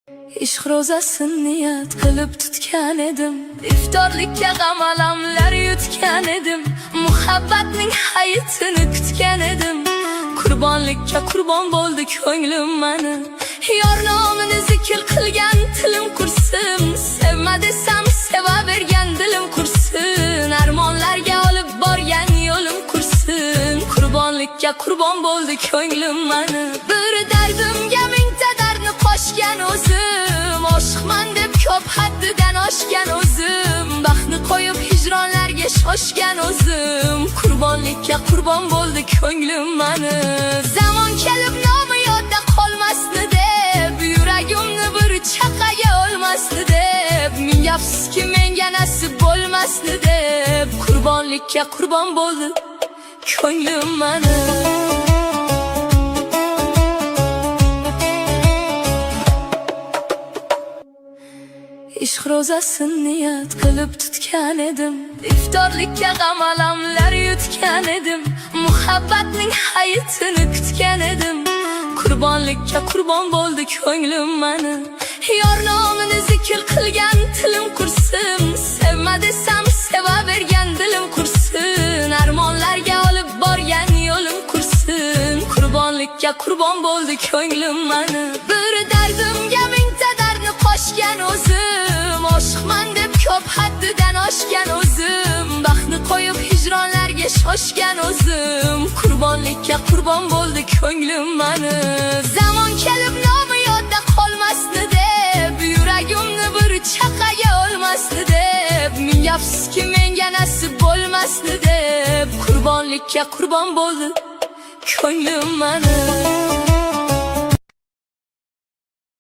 Ishq ro'zasin niyat qilib tutgan edim, iftorlikka g'amalamlar yutgan edim, muhabbatning hayitini kutgan edim. Qurbonlikka qurbon bo'ldi ko'nglim mani, yor nomini zikr qilgan tilim qursin. Sevma desam sevavergan dilim qursin, armonlarga olib borgan yo'lim qursin. Qurbonlikka qurbon bo'ldi ko'nglim mani, bir dardimga mingta dardni qo'shgan o'zim, oshiqman deb ko'p haddidan oshgan o'zim, baxtni qo'yib hijronlarga shoshgan o'zim. Qurbonlikka qurbon bo'ldi ko'nglim mani, zamon kelib nomi yodda qolmasdi deb, yuragimni bir chaqaga o'lmasdi deb, ming afsuski menga nasib bo'lmasdi deb. Qurbonlikka qurbon bo'ldi ko'nglim mani. Ishq ro'zasin niyat qilib tutgan edim, iftorlikka g'amalamlar yutgan edim, muhabbatning hayitini kutgan edim. Qurbonlikka qurbon bo'ldi ko'nglim mani, yor nomini zikr qilgan tilim qursin. Sevma desam sevavergan dilim qursin, armonlarga olib borgan yo'lim qursin. Qurbonlikka qurbon bo'ldi ko'nglim mani, bir dardimga mingta dardni qo'shgan o'zim, oshiqman deb ko'p haddidan oshgan o'zim, baxtni qo'yib hijronlarga shoshgan o'zim. Qurbonlikka qurbon bo'ldi ko'nglim mani, zamon kelib nomi yodda qolmasdi deb, yuragimni bir chaqaga o'lmasdi deb, ming afsuski menga nasib bo'lmasdi deb. Qurbonlikka qurbon bo'ldi ko'nglim mani.